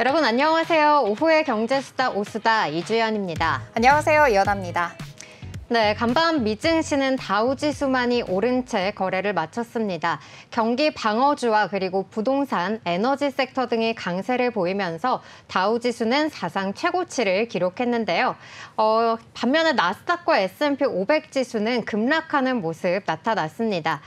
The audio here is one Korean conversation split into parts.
여러분 안녕하세요. 오후의 경제수다 오수다 이주연입니다. 안녕하세요. 이연아입니다. 네, 간밤 미증시는 다우지수만이 오른 채 거래를 마쳤습니다. 경기 방어주와 그리고 부동산, 에너지 섹터 등이 강세를 보이면서 다우지수는 사상 최고치를 기록했는데요. 반면에 나스닥과 S&P 500 지수는 급락하는 모습 나타났습니다.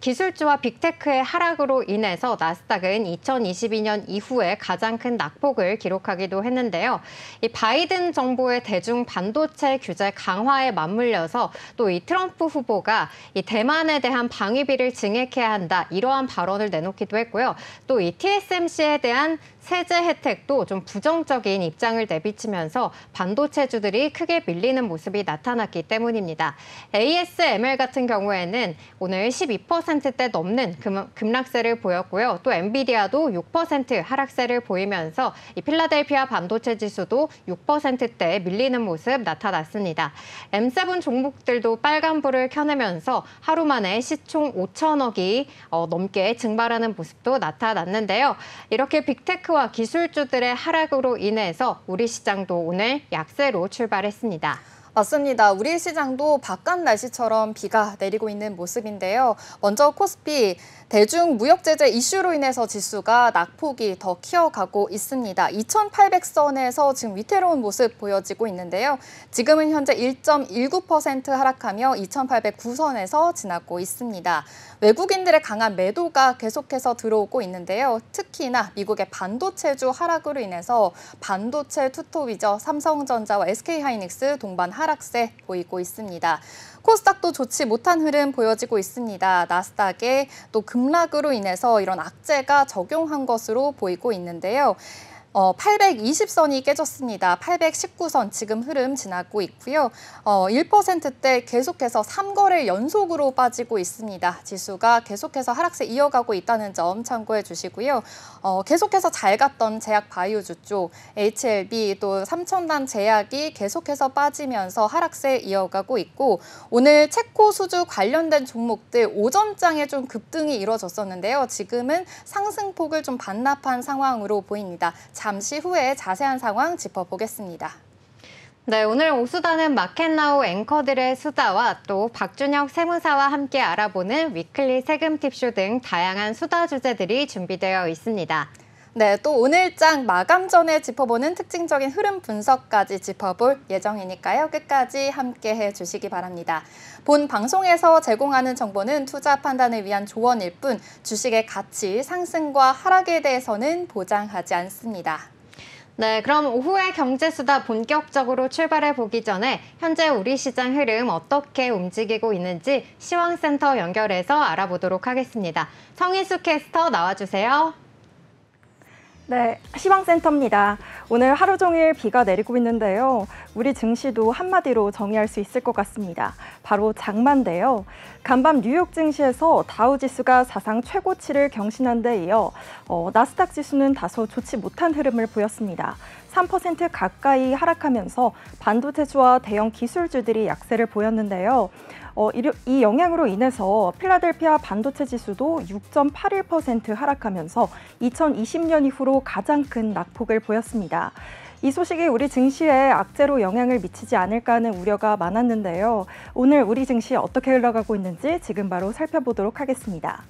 기술주와 빅테크의 하락으로 인해서 나스닥은 2022년 이후에 가장 큰 낙폭을 기록하기도 했는데요. 이 바이든 정부의 대중 반도체 규제 강화에 맞물려서 또 이 트럼프 후보가 이 대만에 대한 방위비를 증액해야 한다 이러한 발언을 내놓기도 했고요. 또 이 TSMC에 대한 세제 혜택도 좀 부정적인 입장을 내비치면서 반도체주들이 크게 밀리는 모습이 나타났기 때문입니다. ASML 같은 경우에는 오늘 12%대 넘는 급락세를 보였고요. 또 엔비디아도 6% 하락세를 보이면서 이 필라델피아 반도체 지수도 6%대 밀리는 모습 나타났습니다. M7 종목들도 빨간불을 켜내면서 하루 만에 시총 5천억이 넘게 증발하는 모습도 나타났는데요. 이렇게 빅테크와 기술주들의 하락으로 인해서 우리 시장도 오늘 약세로 출발했습니다. 맞습니다. 우리 시장도 바깥 날씨처럼 비가 내리고 있는 모습인데요. 먼저 코스피 대중 무역 제재 이슈로 인해서 지수가 낙폭이 더 키어가고 있습니다. 2,800선에서 지금 위태로운 모습 보여지고 있는데요. 지금은 현재 1.19% 하락하며 2,809선에서 지나고 있습니다. 외국인들의 강한 매도가 계속해서 들어오고 있는데요. 특히나 미국의 반도체주 하락으로 인해서 반도체 투톱이죠. 삼성전자와 SK하이닉스 동반 하락세 보이고 있습니다. 코스닥도 좋지 못한 흐름 보여지고 있습니다. 나스닥에 또 급락으로 인해서 이런 악재가 적용한 것으로 보이고 있는데요. 820선이 깨졌습니다. 819선 지금 흐름 지나고 있고요. 1%대 계속해서 3거래 연속으로 빠지고 있습니다. 지수가 계속해서 하락세 이어가고 있다는 점 참고해 주시고요. 계속해서 잘 갔던 제약 바이오주 쪽 HLB 또 삼천단 제약이 계속해서 빠지면서 하락세 이어가고 있고 오늘 체코 수주 관련된 종목들 오전장에 좀 급등이 이루어졌었는데요. 지금은 상승폭을 좀 반납한 상황으로 보입니다. 잠시 후에 자세한 상황 짚어보겠습니다. 네, 오늘 오수다는 마켓나우 앵커들의 수다와 또 박준혁 세무사와 함께 알아보는 위클리 세금 팁쇼 등 다양한 수다 주제들이 준비되어 있습니다. 네, 또 오늘장 마감 전에 짚어보는 특징적인 흐름 분석까지 짚어볼 예정이니까요. 끝까지 함께해 주시기 바랍니다. 본 방송에서 제공하는 정보는 투자 판단을 위한 조언일 뿐 주식의 가치, 상승과 하락에 대해서는 보장하지 않습니다. 네, 그럼 오후의 경제수다 본격적으로 출발해 보기 전에 현재 우리 시장 흐름 어떻게 움직이고 있는지 시황센터 연결해서 알아보도록 하겠습니다. 성희수 캐스터 나와주세요. 네, 시황센터입니다. 오늘 하루 종일 비가 내리고 있는데요. 우리 증시도 한마디로 정의할 수 있을 것 같습니다. 바로 장마인데요. 간밤 뉴욕 증시에서 다우지수가 사상 최고치를 경신한 데 이어 나스닥 지수는 다소 좋지 못한 흐름을 보였습니다. 3% 가까이 하락하면서 반도체주와 대형 기술주들이 약세를 보였는데요. 이 영향으로 인해서 필라델피아 반도체 지수도 6.81% 하락하면서 2020년 이후로 가장 큰 낙폭을 보였습니다. 이 소식이 우리 증시에 악재로 영향을 미치지 않을까 하는 우려가 많았는데요. 오늘 우리 증시 어떻게 흘러가고 있는지 지금 바로 살펴보도록 하겠습니다.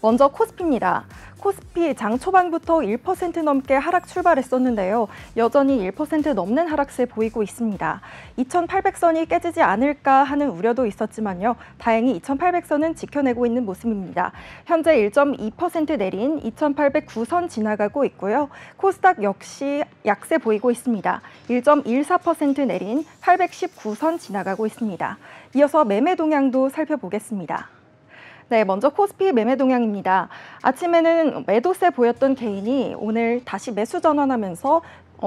먼저 코스피입니다. 코스피 장 초반부터 1% 넘게 하락 출발했었는데요. 여전히 1% 넘는 하락세 보이고 있습니다. 2,800선이 깨지지 않을까 하는 우려도 있었지만요. 다행히 2,800선은 지켜내고 있는 모습입니다. 현재 1.2% 내린 2,809선 지나가고 있고요. 코스닥 역시 약세 보이고 있습니다. 1.14% 내린 819선 지나가고 있습니다. 이어서 매매 동향도 살펴보겠습니다. 네, 먼저 코스피 매매 동향입니다. 아침에는 매도세 보였던 개인이 오늘 다시 매수 전환하면서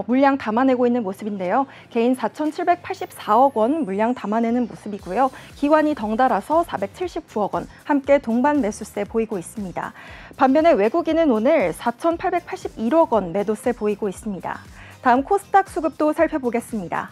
물량 담아내고 있는 모습인데요. 개인 4,784억 원 물량 담아내는 모습이고요. 기관이 덩달아서 479억 원 함께 동반 매수세 보이고 있습니다. 반면에 외국인은 오늘 4,881억 원 매도세 보이고 있습니다. 다음 코스닥 수급도 살펴보겠습니다.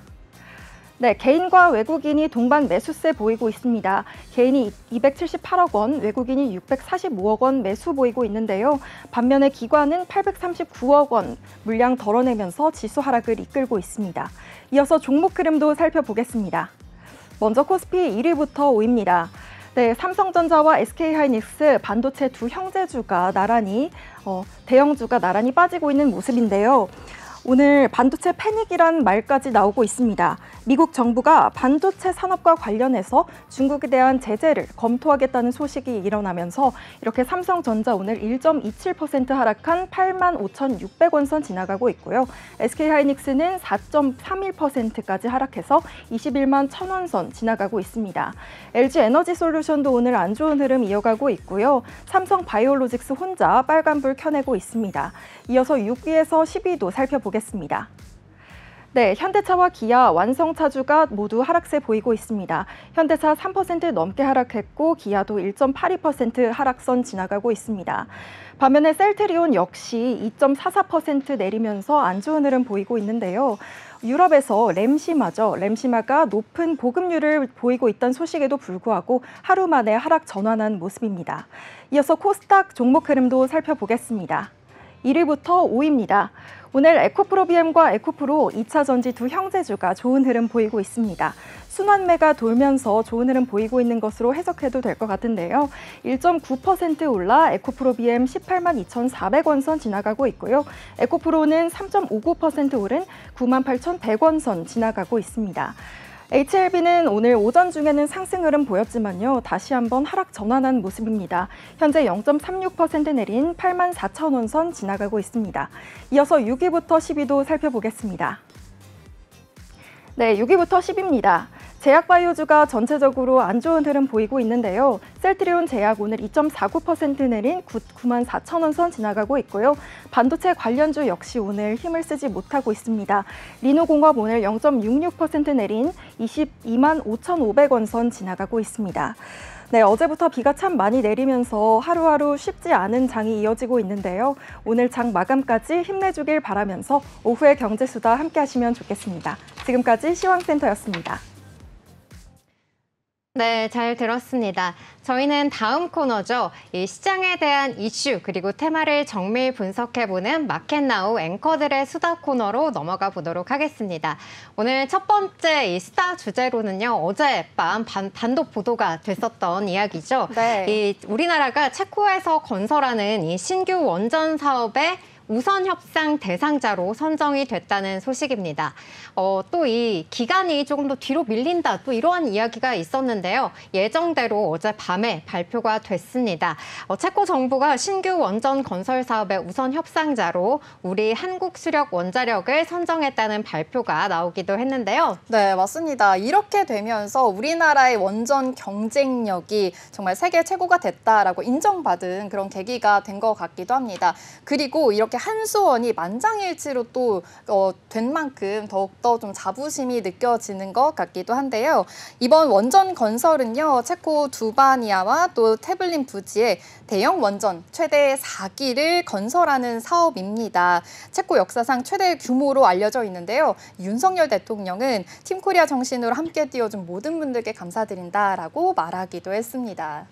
네, 개인과 외국인이 동반 매수세 보이고 있습니다. 개인이 278억 원, 외국인이 645억 원 매수 보이고 있는데요. 반면에 기관은 839억 원 물량 덜어내면서 지수 하락을 이끌고 있습니다. 이어서 종목 흐름도 살펴보겠습니다. 먼저 코스피 1위부터 5위입니다. 네, 삼성전자와 SK하이닉스 반도체 두 형제주가 나란히 대형주가 나란히 빠지고 있는 모습인데요. 오늘 반도체 패닉이란 말까지 나오고 있습니다. 미국 정부가 반도체 산업과 관련해서 중국에 대한 제재를 검토하겠다는 소식이 일어나면서 이렇게 삼성전자 오늘 1.27% 하락한 85,600원 선 지나가고 있고요. SK하이닉스는 4.31%까지 하락해서 21만 1,000원 선 지나가고 있습니다. LG에너지솔루션도 오늘 안 좋은 흐름 이어가고 있고요. 삼성바이오로직스 혼자 빨간불 켜내고 있습니다. 이어서 6위에서 10위도 살펴보겠습니다. 네, 현대차와 기아, 완성차주가 모두 하락세 보이고 있습니다. 현대차 3% 넘게 하락했고 기아도 1.82% 하락선 지나가고 있습니다. 반면에 셀트리온 역시 2.44% 내리면서 안 좋은 흐름 보이고 있는데요. 유럽에서 램시마가 높은 보급률을 보이고 있다는 소식에도 불구하고 하루 만에 하락 전환한 모습입니다. 이어서 코스닥 종목 흐름도 살펴보겠습니다. 1위부터 5위입니다. 오늘 에코프로비엠과 에코프로 2차 전지 두 형제주가 좋은 흐름 보이고 있습니다. 순환매가 돌면서 좋은 흐름 보이고 있는 것으로 해석해도 될 것 같은데요. 1.9% 올라 에코프로비엠 18만 2,400원 선 지나가고 있고요. 에코프로는 3.59% 오른 98,100원 선 지나가고 있습니다. HLB는 오늘 오전 중에는 상승 흐름 보였지만요. 다시 한번 하락 전환한 모습입니다. 현재 0.36% 내린 84,000원 선 지나가고 있습니다. 이어서 6위부터 10위도 살펴보겠습니다. 네, 6위부터 10위입니다. 제약바이오주가 전체적으로 안 좋은 흐름 보이고 있는데요. 셀트리온 제약 오늘 2.49% 내린 94,000원 선 지나가고 있고요. 반도체 관련주 역시 오늘 힘을 쓰지 못하고 있습니다. 리노공업 오늘 0.66% 내린 22만 5,500원 선 지나가고 있습니다. 네, 어제부터 비가 참 많이 내리면서 하루하루 쉽지 않은 장이 이어지고 있는데요. 오늘 장 마감까지 힘내주길 바라면서 오후에 경제수다 함께 하시면 좋겠습니다. 지금까지 시황센터였습니다. 네, 잘 들었습니다. 저희는 다음 코너죠. 이 시장에 대한 이슈 그리고 테마를 정밀 분석해보는 마켓나우 앵커들의 수다 코너로 넘어가 보도록 하겠습니다. 오늘 첫 번째 이 수다 주제로는요. 어젯밤 단독 보도가 됐었던 이야기죠. 네. 이 우리나라가 체코에서 건설하는 이 신규 원전 사업에 우선 협상 대상자로 선정이 됐다는 소식입니다. 또 이 기간이 조금 더 뒤로 밀린다, 또 이러한 이야기가 있었는데요. 예정대로 어젯밤에 발표가 됐습니다. 체코 정부가 신규 원전 건설 사업의 우선 협상자로 우리 한국수력원자력을 선정했다는 발표가 나오기도 했는데요. 네, 맞습니다. 이렇게 되면서 우리나라의 원전 경쟁력이 정말 세계 최고가 됐다라고 인정받은 그런 계기가 된 것 같기도 합니다. 그리고 이렇게 한수원이 만장일치로 또 된 만큼 더욱더 좀 자부심이 느껴지는 것 같기도 한데요. 이번 원전 건설은요, 체코 두바니아와 또 태블린 부지에 대형 원전 최대 4기를 건설하는 사업입니다. 체코 역사상 최대 규모로 알려져 있는데요. 윤석열 대통령은 팀 코리아 정신으로 함께 뛰어준 모든 분들께 감사드린다라고 말하기도 했습니다.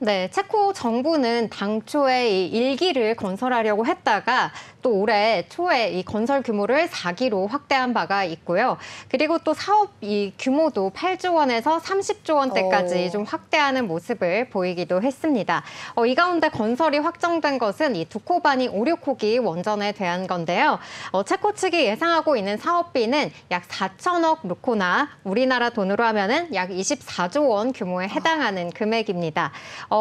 네, 체코 정부는 당초에 이 1기를 건설하려고 했다가 또 올해 초에 이 건설 규모를 4기로 확대한 바가 있고요. 그리고 또 사업 이 규모도 8조 원에서 30조 원대까지 좀 확대하는 모습을 보이기도 했습니다. 이 가운데 건설이 확정된 것은 이 두코바니 5, 6호기 원전에 대한 건데요. 체코 측이 예상하고 있는 사업비는 약 4천억 루코나 우리나라 돈으로 하면은 약 24조 원 규모에 해당하는 금액입니다.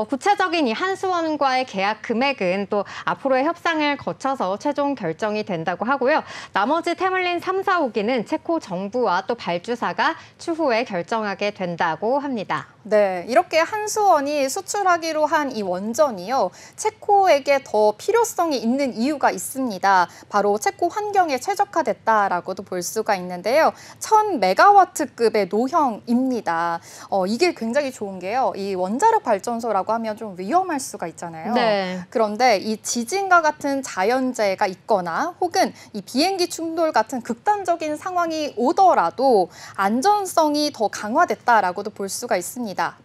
구체적인 이 한수원과의 계약 금액은 또 앞으로의 협상을 거쳐서 최종 결정이 된다고 하고요. 나머지 태블린 3, 4호기는 체코 정부와 또 발주사가 추후에 결정하게 된다고 합니다. 네, 이렇게 한수원이 수출하기로 한 이 원전이요. 체코에게 더 필요성이 있는 이유가 있습니다. 바로 체코 환경에 최적화됐다라고도 볼 수가 있는데요. 1000메가와트급의 노형입니다. 이게 굉장히 좋은 게요. 이 원자력 발전소라고 하면 좀 위험할 수가 있잖아요. 네. 그런데 이 지진과 같은 자연재해가 있거나 혹은 이 비행기 충돌 같은 극단적인 상황이 오더라도 안전성이 더 강화됐다라고도 볼 수가 있습니다.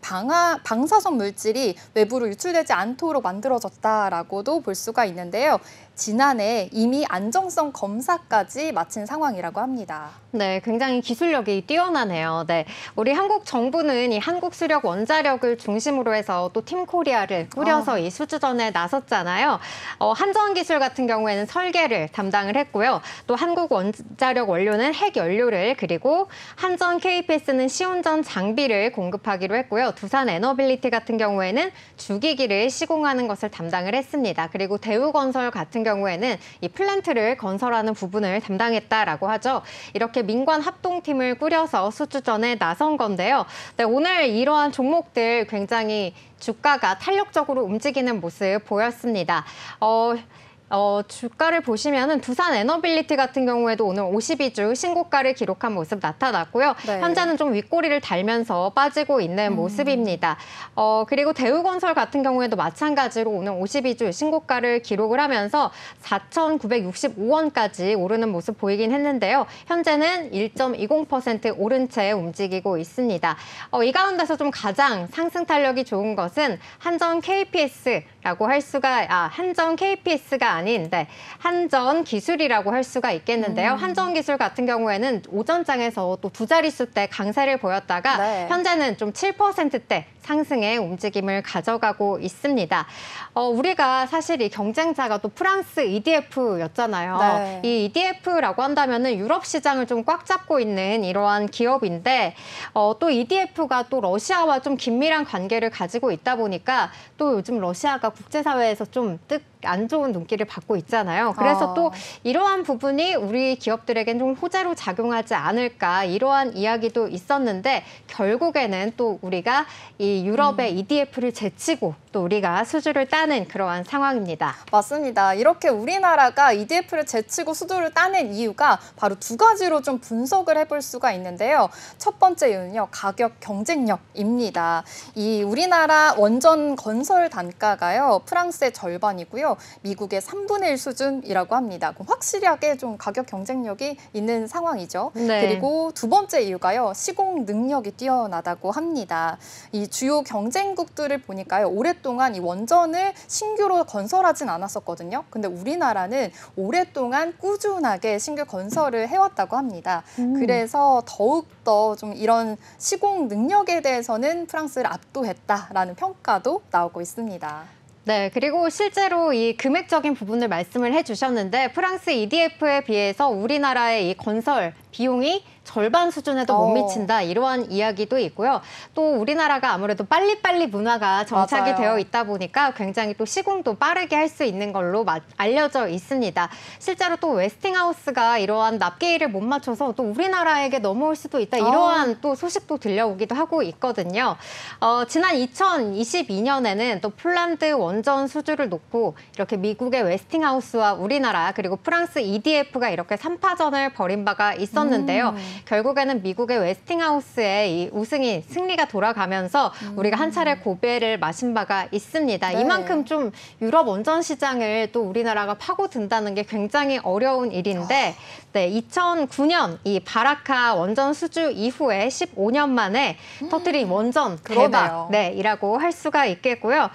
방사성 물질이 외부로 유출되지 않도록 만들어졌다라고도 볼 수가 있는데요. 지난해 이미 안정성 검사까지 마친 상황이라고 합니다. 네, 굉장히 기술력이 뛰어나네요. 네, 우리 한국 정부는 이 한국수력 원자력을 중심으로 해서 또 팀코리아를 꾸려서 이 수주전에 나섰잖아요. 한전기술 같은 경우에는 설계를 담당을 했고요. 또 한국원자력 원료는 핵연료를, 그리고 한전 KPS는 시운전 장비를 공급하기로 했고요. 두산 에너빌리티 같은 경우에는 주기기를 시공하는 것을 담당을 했습니다. 그리고 대우건설 같은 경우에는 이 플랜트를 건설하는 부분을 담당했다라고 하죠. 이렇게 민관 합동팀을 꾸려서 수주전에 나선 건데요. 네, 오늘 이러한 종목들 굉장히 주가가 탄력적으로 움직이는 모습 보였습니다. 주가를 보시면은 두산 에너빌리티 같은 경우에도 오늘 52주 신고가를 기록한 모습 나타났고요. 네. 현재는 좀 윗꼬리를 달면서 빠지고 있는 모습입니다. 그리고 대우건설 같은 경우에도 마찬가지로 오늘 52주 신고가를 기록을 하면서 4,965원까지 오르는 모습 보이긴 했는데요. 현재는 1.20% 오른 채 움직이고 있습니다. 이 가운데서 좀 가장 상승 탄력이 좋은 것은 한전 KPS라고 할 수가, 한전 KPS가 아닌 한전 기술이라고 할 수가 있겠는데요. 한전 기술 같은 경우에는 오전장에서 또 두 자릿수 대 강세를 보였다가 네. 현재는 좀 7%대 상승의 움직임을 가져가고 있습니다. 우리가 사실 이 경쟁자가 또 프랑스 EDF였잖아요. 네. 이 EDF라고 한다면은 유럽 시장을 좀 꽉 잡고 있는 이러한 기업인데 또 EDF가 또 러시아와 좀 긴밀한 관계를 가지고 있다 보니까 또 요즘 러시아가 국제사회에서 좀 안 좋은 눈길을 받고 있잖아요. 그래서 또 이러한 부분이 우리 기업들에겐 좀 호재로 작용하지 않을까, 이러한 이야기도 있었는데 결국에는 또 우리가 이 유럽의 EDF를 제치고 또 우리가 수주를 따는 그러한 상황입니다. 맞습니다. 이렇게 우리나라가 EDF를 제치고 수주를 따낸 이유가 바로 두 가지로 좀 분석을 해볼 수가 있는데요. 첫 번째 이유는요, 가격 경쟁력입니다. 이 우리나라 원전 건설 단가가요, 프랑스의 절반이고요. 미국의 3분의 1 수준이라고 합니다. 확실하게 좀 가격 경쟁력이 있는 상황이죠. 네. 그리고 두 번째 이유가요, 시공 능력이 뛰어나다고 합니다. 이 주요 경쟁국들을 보니까요, 오랫동안 이 원전을 신규로 건설하진 않았었거든요. 근데 우리나라는 오랫동안 꾸준하게 신규 건설을 해왔다고 합니다. 그래서 더욱더 좀 이런 시공 능력에 대해서는 프랑스를 압도했다라는 평가도 나오고 있습니다. 네, 그리고 실제로 이 금액적인 부분을 말씀을 해주셨는데 프랑스 EDF에 비해서 우리나라의 이 건설 비용이 절반 수준에도 못 미친다, 이러한 이야기도 있고요. 또 우리나라가 아무래도 빨리빨리 문화가 정착이 맞아요. 되어 있다 보니까 굉장히 또 시공도 빠르게 할 수 있는 걸로 알려져 있습니다. 실제로 또 웨스팅하우스가 이러한 납기일을 못 맞춰서 또 우리나라에게 넘어올 수도 있다, 이러한 또 소식도 들려오기도 하고 있거든요. 지난 2022년에는 또 폴란드 원전 수주를 놓고 이렇게 미국의 웨스팅하우스와 우리나라 그리고 프랑스 EDF가 이렇게 3파전을 벌인 바가 있었는데요. 결국에는 미국의 웨스팅하우스의 이 우승이 승리가 돌아가면서 우리가 한 차례 고배를 마신 바가 있습니다. 네. 이만큼 좀 유럽 원전 시장을 또 우리나라가 파고든다는 게 굉장히 어려운 일인데, 네, 2009년 이 바라카 원전 수주 이후에 15년 만에 터뜨린 원전 대박, 그러네요. 이라고 할 수가 있겠고요.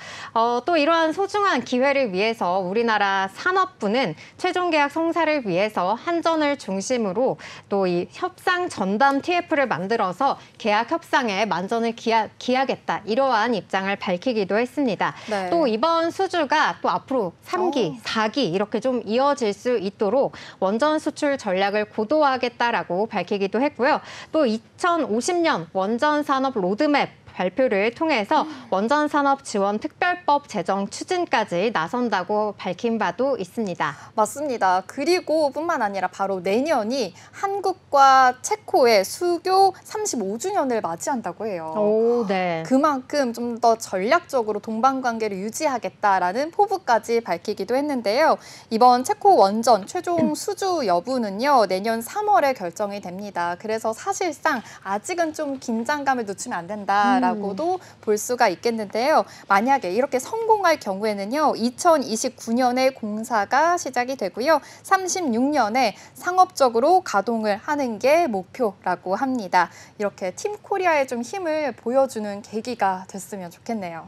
또 이러한 소중한 기회를 위해서 우리나라 산업부는 최종 계약 성사를 위해서 한전을 중심으로 또 이 협상 전담 TF를 만들어서 계약 협상에 만전을 기하겠다, 이러한 입장을 밝히기도 했습니다. 네. 또 이번 수주가 또 앞으로 3기, 4기 이렇게 좀 이어질 수 있도록 원전 수출 전략을 고도화하겠다라고 밝히기도 했고요. 또 2050년 원전 산업 로드맵 발표를 통해서 원전산업지원특별법 제정 추진까지 나선다고 밝힌 바도 있습니다. 맞습니다. 그리고 뿐만 아니라 바로 내년이 한국과 체코의 수교 35주년을 맞이한다고 해요. 오, 네. 그만큼 좀 더 전략적으로 동반 관계를 유지하겠다라는 포부까지 밝히기도 했는데요. 이번 체코 원전 최종 수주 여부는요, 내년 3월에 결정이 됩니다. 그래서 사실상 아직은 좀 긴장감을 늦추면 안 된다라고도 볼 수가 있겠는데요. 만약에 이렇게 성공할 경우에는요, 2029년에 공사가 시작이 되고요. 36년에 상업적으로 가동을 하는 게 목표라고 합니다. 이렇게 팀 코리아의 좀 힘을 보여주는 계기가 됐으면 좋겠네요.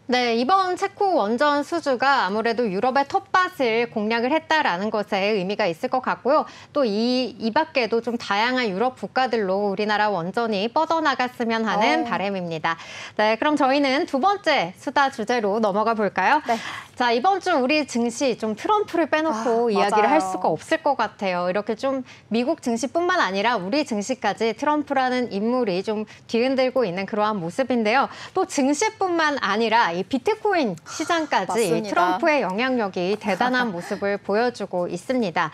네, 이번 체코 원전 수주가 아무래도 유럽의 텃밭을 공략을 했다라는 것에 의미가 있을 것 같고요. 또 이 밖에도 좀 다양한 유럽 국가들로 우리나라 원전이 뻗어나갔으면 하는 바람입니다. 네, 그럼 저희는 두 번째 수다 주제로 넘어가 볼까요? 네. 자, 이번 주 우리 증시 좀 트럼프를 빼놓고 이야기를 맞아요. 할 수가 없을 것 같아요. 이렇게 좀 미국 증시뿐만 아니라 우리 증시까지 트럼프라는 인물이 좀 뒤흔들고 있는 그러한 모습인데요. 또 증시뿐만 아니라 이 비트코인 시장까지 맞습니다. 트럼프의 영향력이 대단한 모습을 보여주고 있습니다.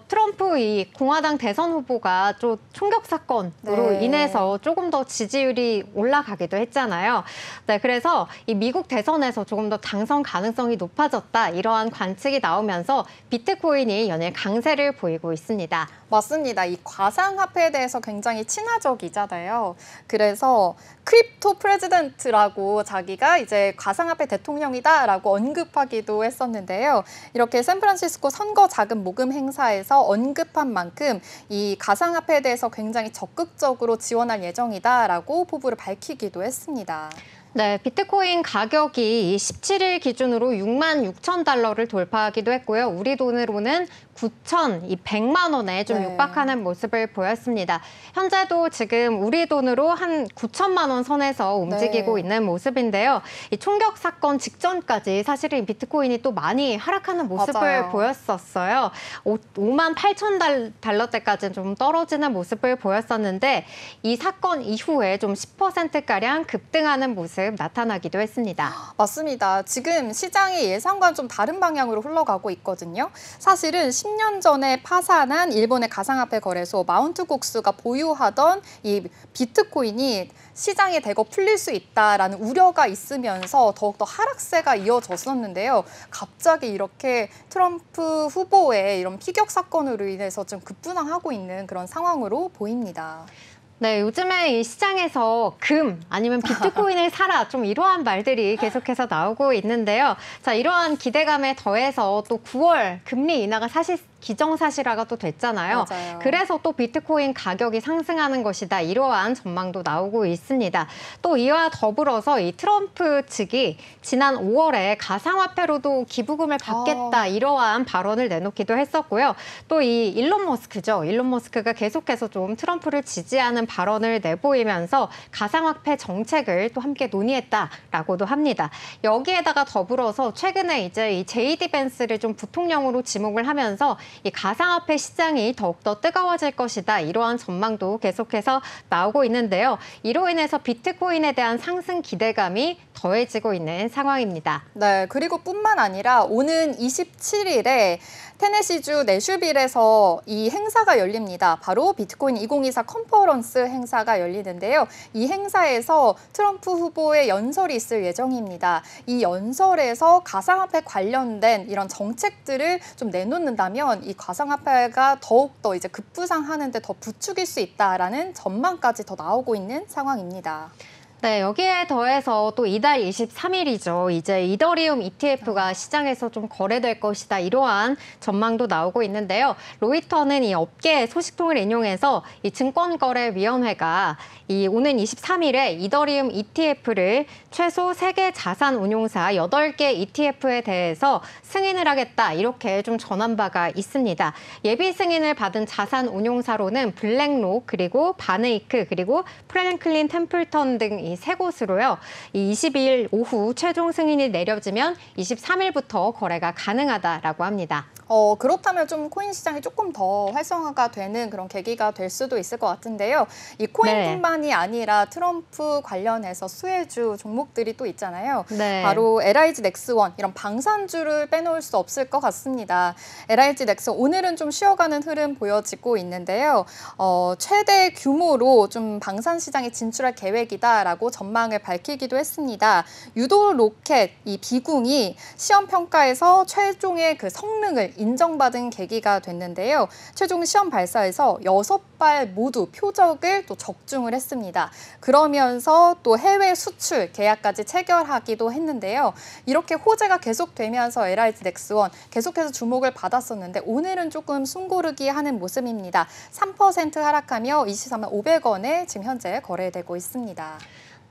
트럼프 이 공화당 대선 후보가 좀 총격 사건으로 인해서 조금 더 지지율이 올라가기도 했잖아요. 네, 그래서 이 미국 대선에서 조금 더 당선 가능성이 높아졌다, 이러한 관측이 나오면서 비트코인이 연일 강세를 보이고 있습니다. 맞습니다. 이 가상화폐에 대해서 굉장히 친화적이잖아요. 그래서 크립토 프레지던트라고 자기가 이제 가상화폐 대통령이다라고 언급하기도 했었는데요. 이렇게 샌프란시스코 선거 자금 모금 행사에서 언급한 만큼 이 가상화폐에 대해서 굉장히 적극적으로 지원할 예정이다라고 포부를 밝히기도 했습니다. 네, 비트코인 가격이 17일 기준으로 66,000달러를 돌파하기도 했고요. 우리 돈으로는 9,100만 원에 좀 육박하는 모습을 보였습니다. 현재도 지금 우리 돈으로 한 9천만 원 선에서 움직이고 있는 모습인데요. 이 총격 사건 직전까지 사실은 비트코인이 또 많이 하락하는 모습을 보였었어요. 5만 8천 달러대까지 좀 떨어지는 모습을 보였었는데 이 사건 이후에 좀 10%가량 급등하는 모습 나타나기도 했습니다. 맞습니다. 지금 시장의 예상과는 좀 다른 방향으로 흘러가고 있거든요. 사실은 10년 전에 파산한 일본의 가상화폐 거래소 마운트곡스가 보유하던 이 비트코인이 시장에 대거 풀릴 수 있다라는 우려가 있으면서 더욱더 하락세가 이어졌었는데요. 갑자기 이렇게 트럼프 후보의 이런 피격 사건으로 인해서 좀 급분항하고 있는 그런 상황으로 보입니다. 네, 요즘에 이 시장에서 금 아니면 비트코인을 사라, 좀 이러한 말들이 계속해서 나오고 있는데요. 자, 이러한 기대감에 더해서 또 9월 금리 인하가 사실 기정사실화가 또 됐잖아요. 맞아요. 그래서 또 비트코인 가격이 상승하는 것이다, 이러한 전망도 나오고 있습니다. 또 이와 더불어서 이 트럼프 측이 지난 5월에 가상화폐로도 기부금을 받겠다, 이러한 발언을 내놓기도 했었고요. 또 이 일론 머스크죠. 일론 머스크가 계속해서 좀 트럼프를 지지하는 발언을 내보이면서 가상화폐 정책을 또 함께 논의했다라고도 합니다. 여기에다가 더불어서 최근에 이제 이 JD 벤스를 좀 부통령으로 지목을 하면서 이 가상화폐 시장이 더욱더 뜨거워질 것이다, 이러한 전망도 계속해서 나오고 있는데요. 이로 인해서 비트코인에 대한 상승 기대감이 더해지고 있는 상황입니다. 네, 그리고 뿐만 아니라 오는 27일에 테네시주 내슈빌에서 이 행사가 열립니다. 바로 비트코인 2024 컨퍼런스 행사가 열리는데요. 이 행사에서 트럼프 후보의 연설이 있을 예정입니다. 이 연설에서 가상화폐 관련된 이런 정책들을 좀 내놓는다면 이 가상화폐가 더욱더 이제 급부상하는 데 더 부추길 수 있다라는 전망까지 더 나오고 있는 상황입니다. 네, 여기에 더해서 또 이달 23일이죠. 이제 이더리움 ETF가 시장에서 좀 거래될 것이다, 이러한 전망도 나오고 있는데요. 로이터는 이 업계 소식통을 인용해서 이 증권거래위원회가 이 오는 23일에 이더리움 ETF를 최소 3개 자산 운용사 8개 ETF에 대해서 승인을 하겠다, 이렇게 좀 전한 바가 있습니다. 예비 승인을 받은 자산 운용사로는 블랙록, 그리고 바네이크, 그리고 프랭클린 템플턴 등 이 세 곳으로요. 이 22일 오후 최종 승인이 내려지면 23일부터 거래가 가능하다라고 합니다. 그렇다면 좀 코인 시장이 조금 더 활성화가 되는 그런 계기가 될 수도 있을 것 같은데요. 이 코인뿐만이 아니라 트럼프 관련해서 수혜주 종목들이 또 있잖아요. 네. 바로 LIG 넥스원 이런 방산주를 빼놓을 수 없을 것 같습니다. LIG 넥스원 오늘은 좀 쉬어가는 흐름 보여지고 있는데요. 최대 규모로 좀 방산 시장에 진출할 계획이다라고 전망을 밝히기도 했습니다. 유도 로켓 이 비궁이 시험 평가에서 최종의 그 성능을 인정받은 계기가 됐는데요. 최종 시험 발사에서 6발 모두 표적을 또 적중을 했습니다. 그러면서 또 해외 수출 계약까지 체결하기도 했는데요. 이렇게 호재가 계속되면서 LIG 넥스원 계속해서 주목을 받았었는데 오늘은 조금 숨고르기 하는 모습입니다. 3% 하락하며 23만 500원에 지금 현재 거래되고 있습니다.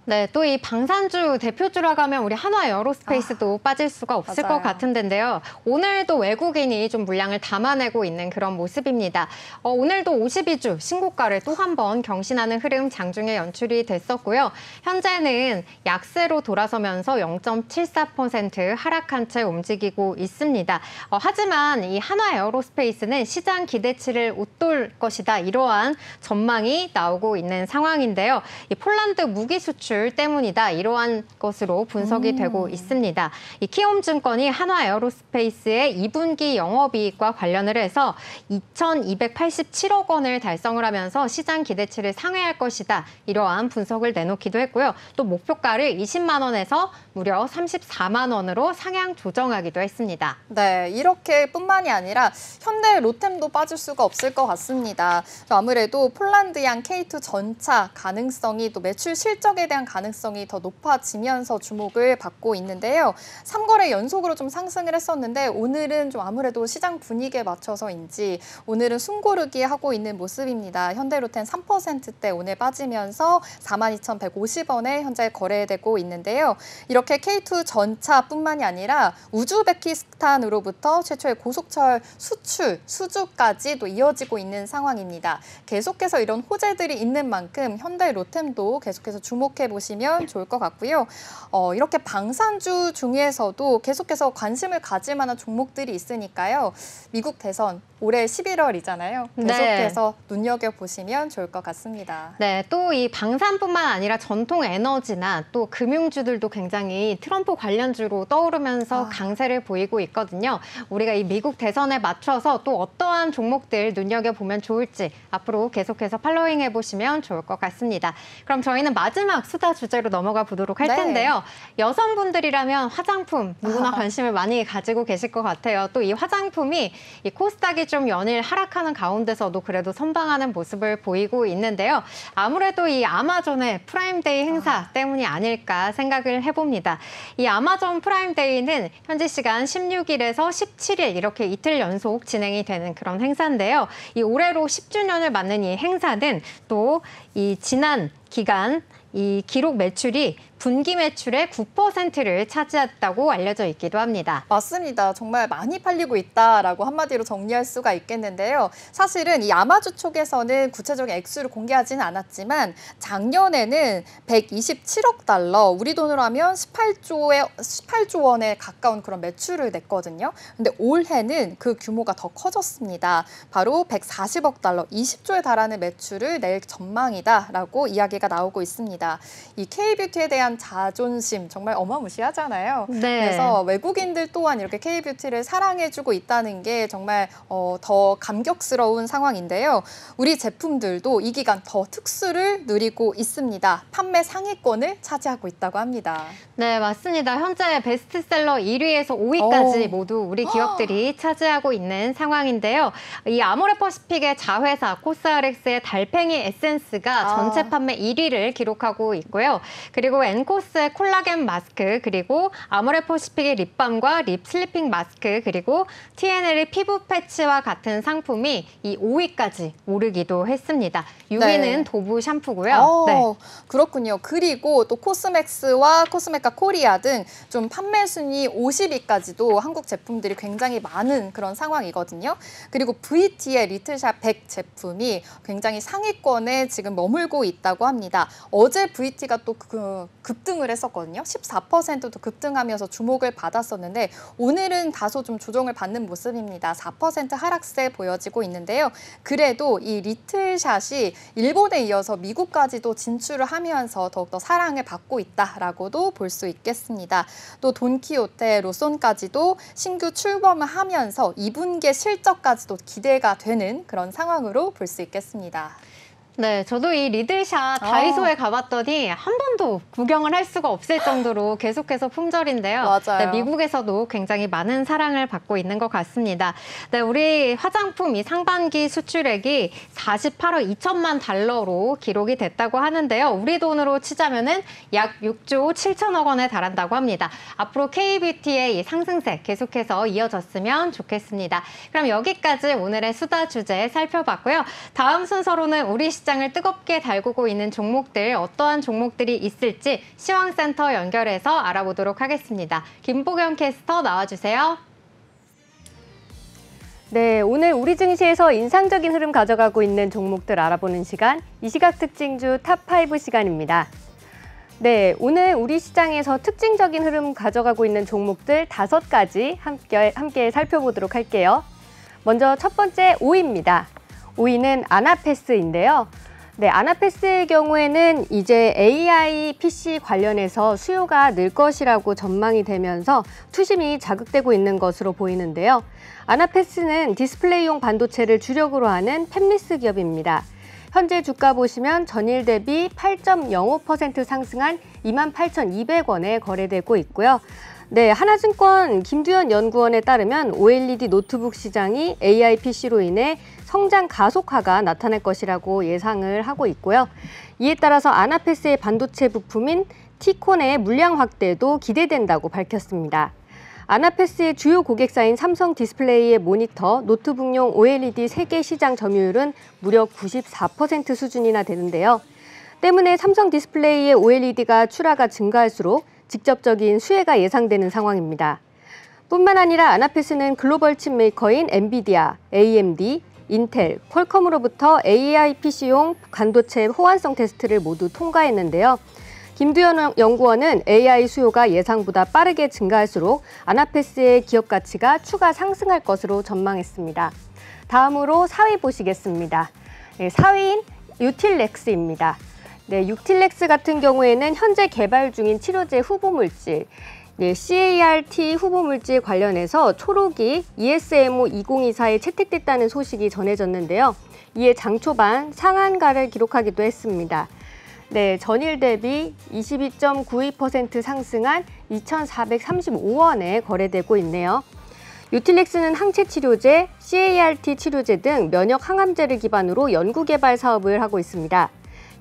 네, 또 이 방산주 대표주라고 하면 우리 한화 에어로스페이스도 빠질 수가 없을 맞아요. 것 같은데요. 오늘도 외국인이 좀 물량을 담아내고 있는 그런 모습입니다. 오늘도 52주 신고가를 또 한 번 경신하는 흐름 장중에 연출이 됐었고요. 현재는 약세로 돌아서면서 0.74% 하락한 채 움직이고 있습니다. 하지만 이 한화 에어로스페이스는 시장 기대치를 웃돌 것이다. 이러한 전망이 나오고 있는 상황인데요. 이 폴란드 무기 수출 때문이다. 이러한 것으로 분석이 되고 있습니다. 이 키움증권이 한화 에어로스페이스의 2분기 영업이익과 관련을 해서 2,287억 원을 달성을 하면서 시장 기대치를 상회할 것이다. 이러한 분석을 내놓기도 했고요. 또 목표가를 20만 원에서 무려 34만 원으로 상향 조정하기도 했습니다. 네, 이렇게 뿐만이 아니라 현대 로템도 빠질 수가 없을 것 같습니다. 아무래도 폴란드양 K2 전차 가능성이 또 매출 실적에 대한 가능성이 더 높아지면서 주목을 받고 있는데요. 3거래 연속으로 좀 상승을 했었는데 오늘은 좀 아무래도 시장 분위기에 맞춰서인지 오늘은 숨고르기 하고 있는 모습입니다. 현대로템 3%대 오늘 빠지면서 42,150원에 현재 거래되고 있는데요. 이렇게 K2 전차뿐만이 아니라 우즈베키스탄으로부터 최초의 고속철 수출, 수주까지 또 이어지고 있는 상황입니다. 계속해서 이런 호재들이 있는 만큼 현대로템도 계속해서 주목해 보시면 좋을 것 같고요. 이렇게 방산주 중에서도 계속해서 관심을 가질 만한 종목들이 있으니까요. 미국 대선 올해 11월이잖아요. 계속해서 눈여겨보시면 좋을 것 같습니다. 네, 또 이 방산뿐만 아니라 전통 에너지나 또 금융주들도 굉장히 트럼프 관련주로 떠오르면서 강세를 보이고 있거든요. 우리가 이 미국 대선에 맞춰서 또 어떠한 종목들 눈여겨보면 좋을지 앞으로 계속해서 팔로잉 해보시면 좋을 것 같습니다. 그럼 저희는 마지막 수다 주제로 넘어가 보도록 할 텐데요. 여성분들이라면 화장품 누구나 관심을 많이 가지고 계실 것 같아요. 또 이 화장품이 이 코스닥이 좀 연일 하락하는 가운데서도 그래도 선방하는 모습을 보이고 있는데요. 아무래도 이 아마존의 프라임데이 행사 때문이 아닐까 생각을 해봅니다. 이 아마존 프라임데이는 현지 시간 16일에서 17일 이렇게 이틀 연속 진행이 되는 그런 행사인데요. 이 올해로 10주년을 맞는 이 행사는 또 이 지난 기간 이 기록 매출이 분기 매출의 9%를 차지했다고 알려져 있기도 합니다. 맞습니다. 정말 많이 팔리고 있다라고 한마디로 정리할 수가 있겠는데요. 사실은 이 아마존 쪽에서는 구체적인 액수를 공개하지는 않았지만 작년에는 127억 달러, 우리 돈으로 하면 18조 원에 가까운 그런 매출을 냈거든요. 근데 올해는 그 규모가 더 커졌습니다. 바로 140억 달러, 20조에 달하는 매출을 낼 전망이다라고 이야기가 나오고 있습니다. 이 K뷰티에 대한 자존심 정말 어마무시하잖아요. 네. 그래서 외국인들 또한 이렇게 K뷰티를 사랑해주고 있다는 게 정말 더 감격스러운 상황인데요. 우리 제품들도 이 기간 더 특수를 누리고 있습니다. 판매 상위권을 차지하고 있다고 합니다. 네, 맞습니다. 현재 베스트셀러 1위에서 5위까지 모두 우리 기업들이 차지하고 있는 상황인데요. 이 아모레퍼시픽의 자회사 코스RX의 달팽이 에센스가 전체 판매 1위를 기록하고 있고요. 그리고 엔코스의 콜라겐 마스크, 그리고 아모레퍼시픽의 립밤과 립 슬리핑 마스크, 그리고 TNL의 피부 패치와 같은 상품이 이 5위까지 오르기도 했습니다. 6위는 도브 샴푸고요. 네. 그렇군요. 그리고 또 코스맥스와 코스메카 코리아 등 좀 판매 순위 50위까지도 한국 제품들이 굉장히 많은 그런 상황이거든요. 그리고 VT의 리틀샵 100 제품이 굉장히 상위권에 지금 머물고 있다고 합니다. 어제 VT가 또 급등을 했었거든요. 14%도 급등하면서 주목을 받았었는데 오늘은 다소 좀 조정을 받는 모습입니다. 4% 하락세 보여지고 있는데요. 그래도 이 리틀샷이 일본에 이어서 미국까지도 진출을 하면서 더욱더 사랑을 받고 있다라고도 볼 수 있겠습니다. 또 돈키호테, 로손까지도 신규 출범을 하면서 2분기 실적까지도 기대가 되는 그런 상황으로 볼 수 있겠습니다. 네, 저도 이 리들샷 다이소에 가봤더니 한 번도 구경을 할 수가 없을 정도로 계속해서 품절인데요. 맞아요. 네, 미국에서도 굉장히 많은 사랑을 받고 있는 것 같습니다. 네, 우리 화장품 이 상반기 수출액이 48억 2천만 달러로 기록이 됐다고 하는데요. 우리 돈으로 치자면은 약 6조 7천억 원에 달한다고 합니다. 앞으로 K뷰티의 이 상승세 계속해서 이어졌으면 좋겠습니다. 그럼 여기까지 오늘의 수다 주제 살펴봤고요. 다음 순서로는 우리 시장을 뜨겁게 달구고 있는 종목들, 어떠한 종목들이 있을지 시황센터 연결해서 알아보도록 하겠습니다. 김보경 캐스터 나와주세요. 네, 오늘 우리 증시에서 인상적인 흐름 가져가고 있는 종목들 알아보는 시간, 이 시각 특징주 탑5 시간입니다. 네, 오늘 우리 시장에서 특징적인 흐름 가져가고 있는 종목들 5가지 함께 살펴보도록 할게요. 먼저 첫 번째 5위입니다. 5위는 아나패스인데요. 네, 아나패스의 경우에는 이제 AI PC 관련해서 수요가 늘 것이라고 전망이 되면서 투심이 자극되고 있는 것으로 보이는데요. 아나패스는 디스플레이용 반도체를 주력으로 하는 팹리스 기업입니다. 현재 주가 보시면 전일 대비 8.05% 상승한 28,200원에 거래되고 있고요. 네, 하나증권 김두현 연구원에 따르면 OLED 노트북 시장이 AI PC로 인해 성장 가속화가 나타날 것이라고 예상을 하고 있고요. 이에 따라서 아나패스의 반도체 부품인 T콘의 물량 확대도 기대된다고 밝혔습니다. 아나패스의 주요 고객사인 삼성 디스플레이의 모니터, 노트북용 OLED 세계 시장 점유율은 무려 94% 수준이나 되는데요. 때문에 삼성 디스플레이의 OLED가 출하가 증가할수록 직접적인 수혜가 예상되는 상황입니다. 뿐만 아니라 아나패스는 글로벌 칩 메이커인 엔비디아, AMD, 인텔, 퀄컴으로부터 AI PC용 반도체 호환성 테스트를 모두 통과했는데요. 김두현 연구원은 AI 수요가 예상보다 빠르게 증가할수록 아나패스의 기업 가치가 추가 상승할 것으로 전망했습니다. 다음으로 4위 보시겠습니다. 4위인 유틸렉스입니다. 네, 유틸렉스 같은 경우에는 현재 개발 중인 치료제 후보물질, CAR-T 후보물질 관련해서 초록이 ESMO 2024에 채택됐다는 소식이 전해졌는데요. 이에 장 초반 상한가를 기록하기도 했습니다. 네, 전일 대비 22.92% 상승한 2,435원에 거래되고 있네요. 유틸렉스는 항체 치료제, CAR-T 치료제 등 면역 항암제를 기반으로 연구개발 사업을 하고 있습니다.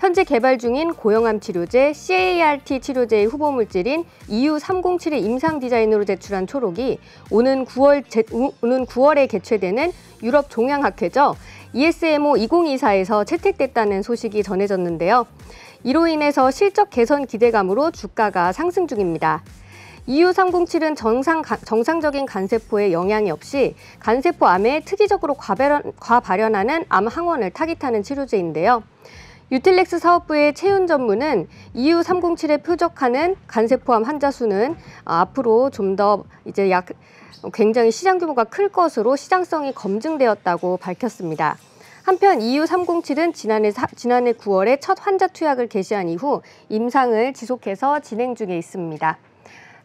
현재 개발 중인 고형암 치료제 CAR-T 치료제의 후보물질인 EU307의 임상 디자인으로 제출한 초록이 오는 9월에 개최되는 유럽 종양학회죠. ESMO 2024에서 채택됐다는 소식이 전해졌는데요. 이로 인해서 실적 개선 기대감으로 주가가 상승 중입니다. EU307은 정상적인 간세포에 영향이 없이 간세포 암에 특이적으로 과발현하는 암 항원을 타깃하는 치료제인데요. 유틸렉스 사업부의 채윤 전무는 EU307에 표적하는 간세포암 환자 수는 앞으로 좀 더 이제 굉장히 시장 규모가 클 것으로 시장성이 검증되었다고 밝혔습니다. 한편 EU307은 지난해 9월에 첫 환자 투약을 개시한 이후 임상을 지속해서 진행 중에 있습니다.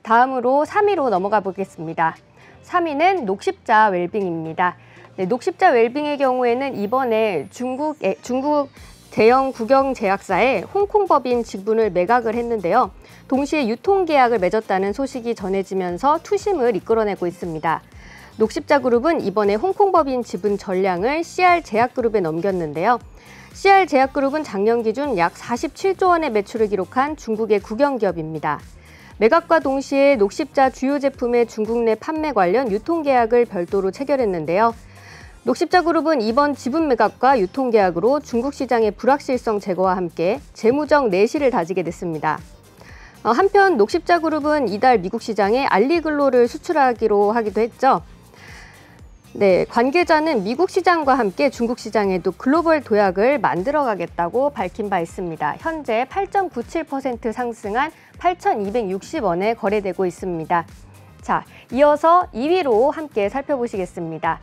다음으로 3위로 넘어가 보겠습니다. 3위는 녹십자 웰빙입니다. 네, 녹십자 웰빙의 경우에는 이번에 중국 대형 국영제약사에 홍콩 법인 지분을 매각을 했는데요. 동시에 유통계약을 맺었다는 소식이 전해지면서 투심을 이끌어내고 있습니다. 녹십자그룹은 이번에 홍콩 법인 지분 전량을 CR제약그룹에 넘겼는데요. CR제약그룹은 작년 기준 약 47조 원의 매출을 기록한 중국의 국영기업입니다. 매각과 동시에 녹십자 주요 제품의 중국 내 판매 관련 유통계약을 별도로 체결했는데요. 녹십자그룹은 이번 지분 매각과 유통계약으로 중국 시장의 불확실성 제거와 함께 재무적 내실을 다지게 됐습니다. 한편 녹십자그룹은 이달 미국 시장에 알리글로를 수출하기로 하기도 했죠. 네, 관계자는 미국 시장과 함께 중국 시장에도 글로벌 도약을 만들어가겠다고 밝힌 바 있습니다. 현재 8.97% 상승한 8,260원에 거래되고 있습니다. 자, 이어서 2위로 함께 살펴보시겠습니다.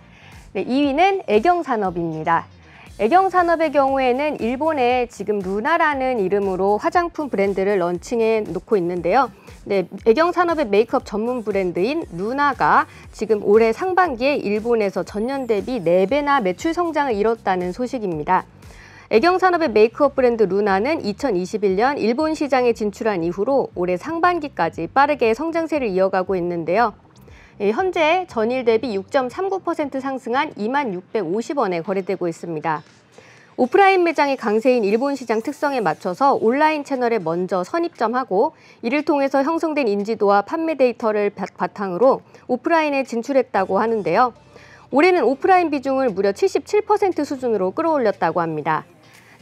네, 2위는 애경산업입니다. 애경산업의 경우에는 일본에 지금 루나라는 이름으로 화장품 브랜드를 런칭해 놓고 있는데요. 네, 애경산업의 메이크업 전문 브랜드인 루나가 지금 올해 상반기에 일본에서 전년 대비 4배나 매출 성장을 이뤘다는 소식입니다. 애경산업의 메이크업 브랜드 루나는 2021년 일본 시장에 진출한 이후로 올해 상반기까지 빠르게 성장세를 이어가고 있는데요. 현재 전일 대비 6.39% 상승한 2650원에 거래되고 있습니다. 오프라인 매장이 강세인 일본 시장 특성에 맞춰서 온라인 채널에 먼저 선입점하고 이를 통해서 형성된 인지도와 판매 데이터를 바탕으로 오프라인에 진출했다고 하는데요. 올해는 오프라인 비중을 무려 77% 수준으로 끌어올렸다고 합니다.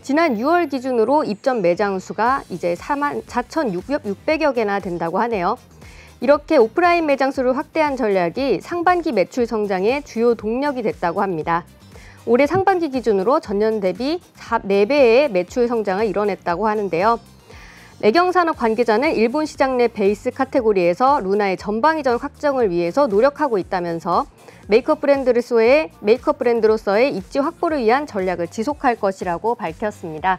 지난 6월 기준으로 입점 매장 수가 이제 44,600여 개나 된다고 하네요. 이렇게 오프라인 매장 수를 확대한 전략이 상반기 매출 성장의 주요 동력이 됐다고 합니다. 올해 상반기 기준으로 전년 대비 4배의 매출 성장을 이뤄냈다고 하는데요. 애경산업 관계자는 일본 시장 내 베이스 카테고리에서 루나의 전방위전 확정을 위해서 노력하고 있다면서 메이크업 브랜드로서의 입지 확보를 위한 전략을 지속할 것이라고 밝혔습니다.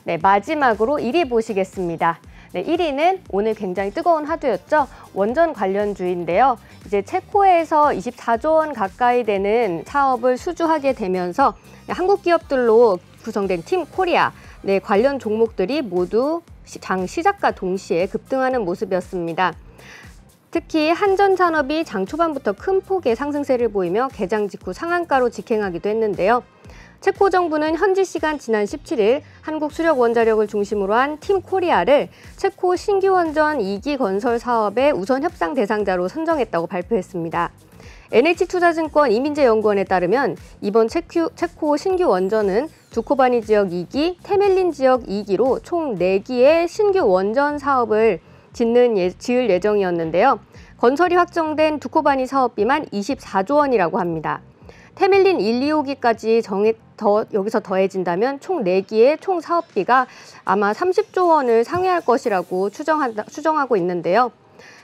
네, 마지막으로 1위 보시겠습니다. 네, 1위는 오늘 굉장히 뜨거운 화두였죠. 원전 관련주인데요. 이제 체코에서 24조 원 가까이 되는 사업을 수주하게 되면서 한국 기업들로 구성된 팀 코리아 네, 관련 종목들이 모두 장 시작과 동시에 급등하는 모습이었습니다. 특히 한전산업이 장 초반부터 큰 폭의 상승세를 보이며 개장 직후 상한가로 직행하기도 했는데요. 체코 정부는 현지 시간 지난 17일 한국 수력 원자력을 중심으로 한 팀 코리아를 체코 신규 원전 2기 건설 사업의 우선 협상 대상자로 선정했다고 발표했습니다. NH투자증권 이민재 연구원에 따르면 이번 체코 신규 원전은 두코바니 지역 2기, 테멜린 지역 2기로 총 4기의 신규 원전 사업을 지을 예정이었는데요. 건설이 확정된 두코바니 사업비만 24조 원이라고 합니다. 테멜린 1, 2호기까지 여기서 더해진다면 총 4기의 총 사업비가 아마 30조 원을 상회할 것이라고 추정하고 있는데요.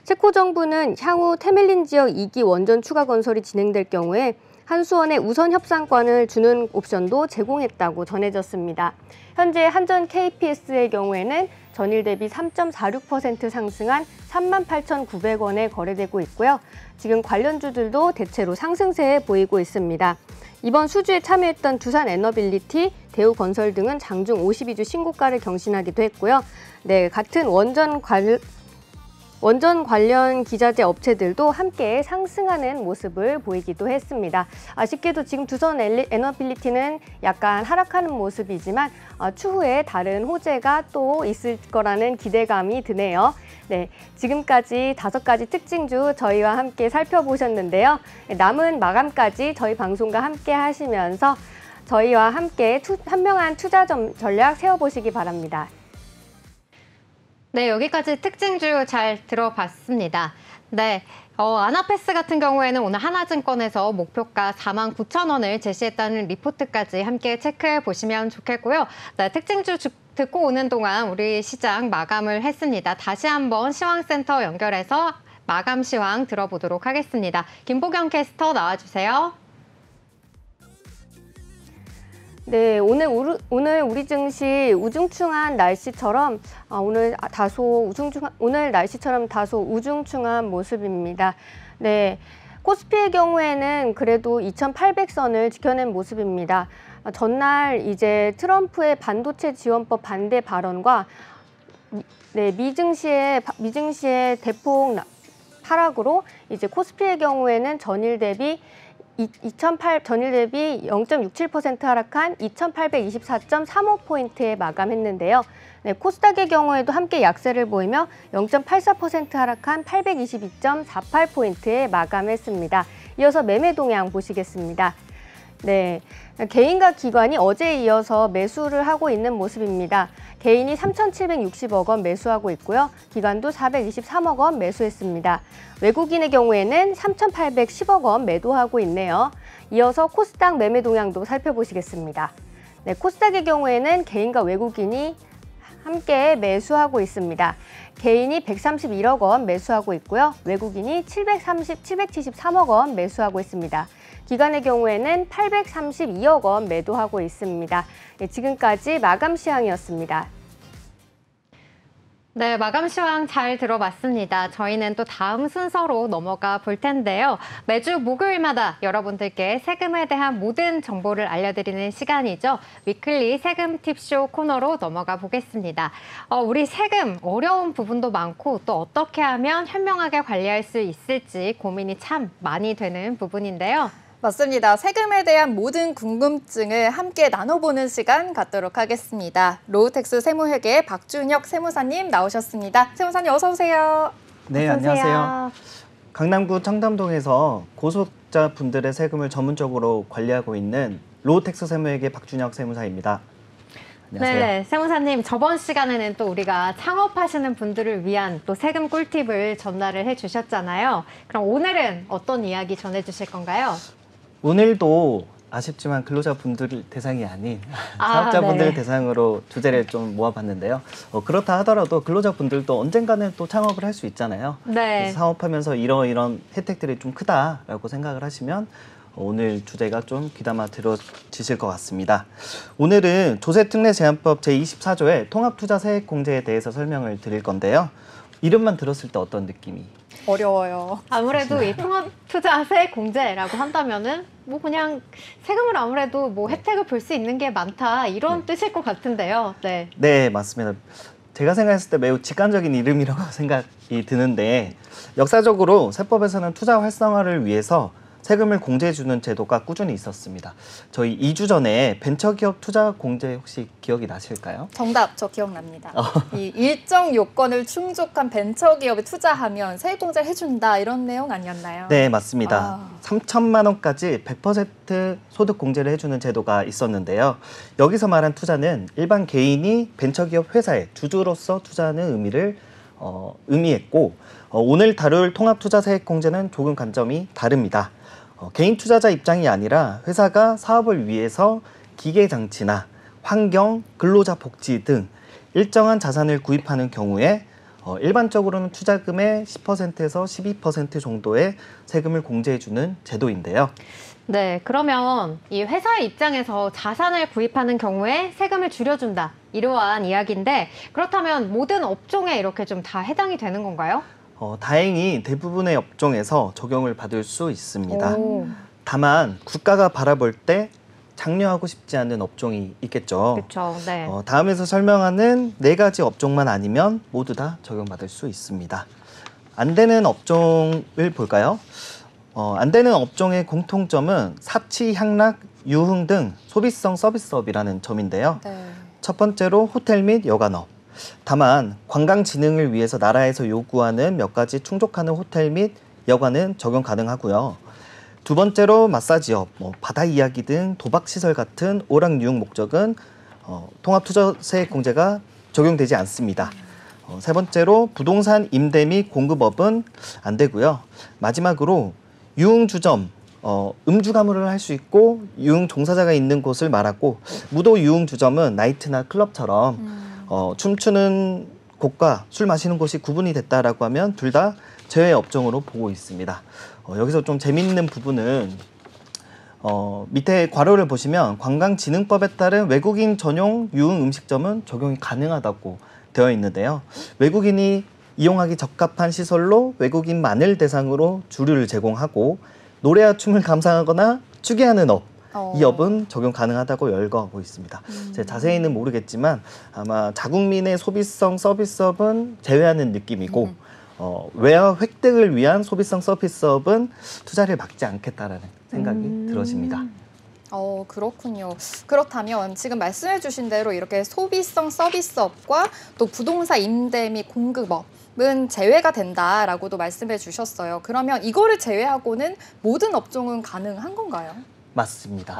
체코 정부는 향후 테멜린 지역 2기 원전 추가 건설이 진행될 경우에 한수원에 우선 협상권을 주는 옵션도 제공했다고 전해졌습니다. 현재 한전 KPS의 경우에는 전일 대비 3.46% 상승한 38,900원에 거래되고 있고요. 지금 관련주들도 대체로 상승세에 보이고 있습니다. 이번 수주에 참여했던 두산 에너빌리티, 대우건설 등은 장중 52주 신고가를 경신하기도 했고요. 네, 같은 원전 관련 기자재 업체들도 함께 상승하는 모습을 보이기도 했습니다. 아쉽게도 지금 두산 에너빌리티는 약간 하락하는 모습이지만 추후에 다른 호재가 또 있을 거라는 기대감이 드네요. 네, 지금까지 5가지 특징주 저희와 함께 살펴보셨는데요. 남은 마감까지 저희 방송과 함께 하시면서 저희와 함께 현명한 투자 전략 세워보시기 바랍니다. 네, 여기까지 특징주 잘 들어봤습니다. 네, 아나패스 같은 경우에는 오늘 하나증권에서 목표가 49,000원을 제시했다는 리포트까지 함께 체크해 보시면 좋겠고요. 네, 특징주 듣고 오는 동안 우리 시장 마감을 했습니다. 다시 한번 시황센터 연결해서 마감 시황 들어보도록 하겠습니다. 김보경 캐스터 나와주세요. 네, 오늘 우리 증시 우중충한 날씨처럼 오늘 날씨처럼 다소 우중충한 모습입니다. 네, 코스피의 경우에는 그래도 2,800선을 지켜낸 모습입니다. 전날 이제 트럼프의 반도체 지원법 반대 발언과 미증시의 대폭 하락으로 이제 코스피의 경우에는 전일 대비 전일 대비 0.67% 하락한 2,824.35포인트에 마감했는데요. 네, 코스닥의 경우에도 함께 약세를 보이며 0.84% 하락한 822.48포인트에 마감했습니다. 이어서 매매 동향 보시겠습니다. 네, 개인과 기관이 어제에 이어서 매수를 하고 있는 모습입니다. 개인이 3,760억 원 매수하고 있고요. 기관도 423억 원 매수했습니다. 외국인의 경우에는 3,810억 원 매도하고 있네요. 이어서 코스닥 매매 동향도 살펴보시겠습니다. 네, 코스닥의 경우에는 개인과 외국인이 함께 매수하고 있습니다. 개인이 131억 원 매수하고 있고요. 외국인이 773억 원 매수하고 있습니다. 기관의 경우에는 832억 원 매도하고 있습니다. 네, 지금까지 마감 시황이었습니다. 네, 마감 시황 잘 들어봤습니다. 저희는 또 다음 순서로 넘어가 볼 텐데요. 매주 목요일마다 여러분들께 세금에 대한 모든 정보를 알려드리는 시간이죠. 위클리 세금 팁쇼 코너로 넘어가 보겠습니다. 우리 세금 어려운 부분도 많고 또 어떻게 하면 현명하게 관리할 수 있을지 고민이 참 많이 되는 부분인데요. 맞습니다. 세금에 대한 모든 궁금증을 함께 나눠보는 시간 갖도록 하겠습니다. 로우텍스 세무회계 박준혁 세무사님 나오셨습니다. 세무사님 어서 오세요. 네, 어서 오세요. 안녕하세요. 강남구 청담동에서 고소득자분들의 세금을 전문적으로 관리하고 있는 로우텍스 세무회계 박준혁 세무사입니다. 안녕하세요. 네, 세무사님 저번 시간에는 또 우리가 창업하시는 분들을 위한 또 세금 꿀팁을 전달을 해주셨잖아요. 그럼 오늘은 어떤 이야기 전해주실 건가요? 오늘도 아쉽지만 근로자분들 대상이 아닌 사업자분들 네. 대상으로 주제를 좀 모아봤는데요. 그렇다 하더라도 근로자분들도 언젠가는 또 창업을 할 수 있잖아요. 네. 그래서 사업하면서 이런 혜택들이 좀 크다라고 생각을 하시면 오늘 주제가 좀 귀담아 들어지실 것 같습니다. 오늘은 조세특례제한법 제24조의 통합투자세액공제에 대해서 설명을 드릴 건데요. 이름만 들었을 때 어떤 느낌이? 어려워요. 아무래도 이 통합투자세액공제라고 한다면은 뭐 그냥 세금을 아무래도 뭐 혜택을 볼 수 있는 게 많다 이런 뜻일 것 같은데요. 네. 네, 맞습니다. 제가 생각했을 때 매우 직관적인 이름이라고 생각이 드는데 역사적으로 세법에서는 투자 활성화를 위해서 세금을 공제해주는 제도가 꾸준히 있었습니다. 저희 2주 전에 벤처기업 투자 공제 혹시 기억이 나실까요? 정답 저 기억납니다. 이 일정 요건을 충족한 벤처기업에 투자하면 세액공제 해준다 이런 내용 아니었나요? 네, 맞습니다. 3천만 원까지 100% 소득 공제를 해주는 제도가 있었는데요. 여기서 말한 투자는 일반 개인이 벤처기업 회사에 주주로서 투자하는 의미를 의미했고 오늘 다룰 통합투자세액공제는 조금 관점이 다릅니다. 개인 투자자 입장이 아니라 회사가 사업을 위해서 기계장치나 환경, 근로자 복지 등 일정한 자산을 구입하는 경우에 일반적으로는 투자금의 10%에서 12% 정도의 세금을 공제해주는 제도인데요. 네, 그러면 이 회사의 입장에서 자산을 구입하는 경우에 세금을 줄여준다. 이러한 이야기인데 그렇다면 모든 업종에 이렇게 좀 다 해당이 되는 건가요? 다행히 대부분의 업종에서 적용을 받을 수 있습니다. 오. 다만 국가가 바라볼 때 장려하고 싶지 않은 업종이 있겠죠. 그렇죠. 네. 다음에서 설명하는 4가지 업종만 아니면 모두 다 적용받을 수 있습니다. 안 되는 업종을 볼까요? 안 되는 업종의 공통점은 사치, 향락, 유흥 등 소비성 서비스업이라는 점인데요. 네. 첫 번째로 호텔 및 여관업. 다만 관광 진흥을 위해서 나라에서 요구하는 몇 가지 충족하는 호텔 및 여관은 적용 가능하고요. 두 번째로 마사지업, 바다 이야기 등 도박시설 같은 오락유흥 목적은 통합투자세액 공제가 적용되지 않습니다. 세 번째로 부동산 임대 및 공급업은 안 되고요. 마지막으로 유흥주점, 음주 가물을 할 수 있고 유흥 종사자가 있는 곳을 말하고 무도 유흥주점은 나이트나 클럽처럼 춤추는 곳과 술 마시는 곳이 구분이 됐다라고 하면 둘 다 제외 업종으로 보고 있습니다. 여기서 좀 재미있는 부분은 밑에 괄호를 보시면 관광진흥법에 따른 외국인 전용 유흥 음식점은 적용이 가능하다고 되어 있는데요. 외국인이 이용하기 적합한 시설로 외국인만을 대상으로 주류를 제공하고 노래와 춤을 감상하거나 추기하는 업, 이 업은 적용 가능하다고 열거하고 있습니다. 자세히는 모르겠지만 아마 자국민의 소비성 서비스업은 제외하는 느낌이고 외화 획득을 위한 소비성 서비스업은 투자를 막지 않겠다라는 생각이 들어집니다. 그렇군요. 그렇다면 지금 말씀해 주신 대로 이렇게 소비성 서비스업과 또 부동산 임대 및 공급업은 제외가 된다라고도 말씀해 주셨어요. 그러면 이거를 제외하고는 모든 업종은 가능한 건가요? 맞습니다.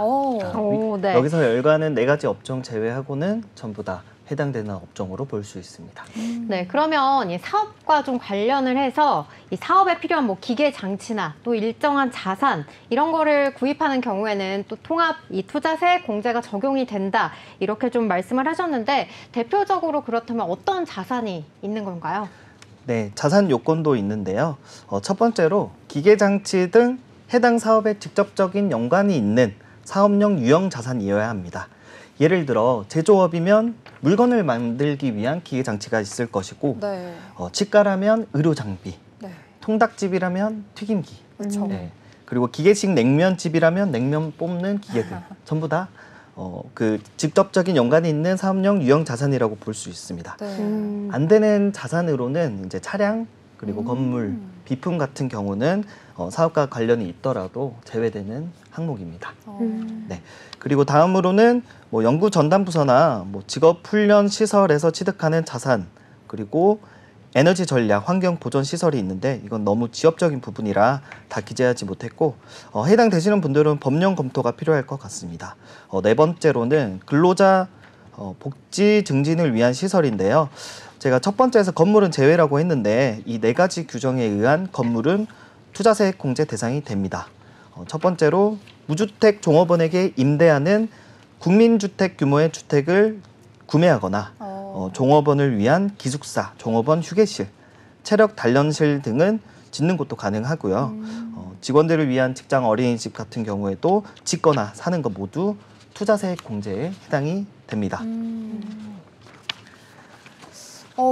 네. 여기서 열거하는 4가지 업종 제외하고는 전부 다 해당되는 업종으로 볼 수 있습니다. 네, 그러면 이 사업과 좀 관련을 해서 이 사업에 필요한 뭐 기계 장치나 또 일정한 자산 이런 거를 구입하는 경우에는 또 통합 이 투자세 공제가 적용이 된다 이렇게 좀 말씀을 하셨는데 대표적으로 그렇다면 어떤 자산이 있는 건가요? 네, 자산 요건도 있는데요. 첫 번째로 기계 장치 등 해당 사업에 직접적인 연관이 있는 사업용 유형 자산이어야 합니다. 예를 들어 제조업이면 물건을 만들기 위한 기계 장치가 있을 것이고, 네. 치과라면 의료 장비, 네. 통닭집이라면 튀김기, 그렇죠. 네. 그리고 기계식 냉면집이라면 냉면 뽑는 기계들 전부 다 그 직접적인 연관이 있는 사업용 유형 자산이라고 볼 수 있습니다. 네. 안 되는 자산으로는 이제 차량 그리고 건물, 비품 같은 경우는 사업과 관련이 있더라도 제외되는 항목입니다. 네. 그리고 다음으로는 뭐 연구 전담 부서나 뭐 직업 훈련 시설에서 취득하는 자산, 그리고 에너지 전략, 환경 보전 시설이 있는데 이건 너무 지엽적인 부분이라 다 기재하지 못했고 해당되시는 분들은 법령 검토가 필요할 것 같습니다. 네 번째로는 근로자 복지 증진을 위한 시설인데요. 제가 첫 번째에서 건물은 제외라고 했는데 이 4가지 규정에 의한 건물은 투자세 공제 대상이 됩니다. 첫 번째로 무주택 종업원에게 임대하는 국민주택 규모의 주택을 구매하거나 종업원을 위한 기숙사, 종업원 휴게실, 체력 단련실 등은 짓는 것도 가능하고요. 직원들을 위한 직장 어린이집 같은 경우에도 짓거나 사는 것 모두 투자세 공제에 해당이 됩니다.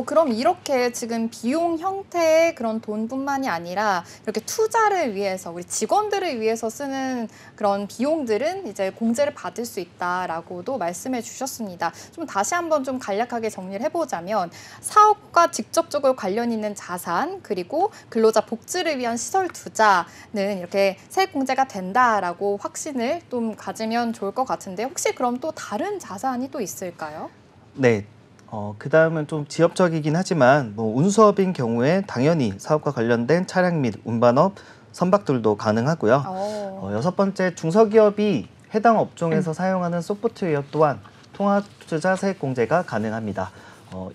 그럼 이렇게 지금 비용 형태의 그런 돈뿐만이 아니라 이렇게 투자를 위해서 우리 직원들을 위해서 쓰는 그런 비용들은 이제 공제를 받을 수 있다라고도 말씀해 주셨습니다. 좀 다시 한번 좀 간략하게 정리를 해보자면 사업과 직접적으로 관련 있는 자산 그리고 근로자 복지를 위한 시설 투자는 이렇게 세액 공제가 된다라고 확신을 좀 가지면 좋을 것 같은데 혹시 그럼 또 다른 자산이 또 있을까요? 네. 그 다음은 좀 지엽적이긴 하지만 뭐 운수업인 경우에 당연히 사업과 관련된 차량 및 운반업, 선박들도 가능하고요. 6번째 중소기업이 해당 업종에서 사용하는 소프트웨어 또한 통합투자세 공제가 가능합니다.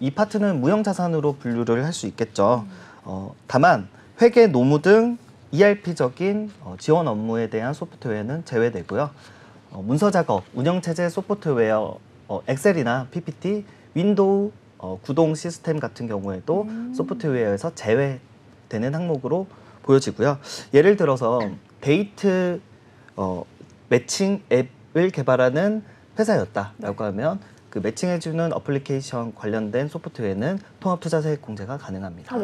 이 파트는 무형자산으로 분류를 할 수 있겠죠. 다만 회계, 노무 등 ERP적인 지원 업무에 대한 소프트웨어는 제외되고요. 문서작업, 운영체제 소프트웨어, 엑셀이나 PPT, 윈도우 구동 시스템 같은 경우에도 소프트웨어에서 제외되는 항목으로 보여지고요. 예를 들어서 데이트 매칭 앱을 개발하는 회사였다라고 하면 그 매칭해주는 어플리케이션 관련된 소프트웨어는 통합투자세 공제가 가능합니다.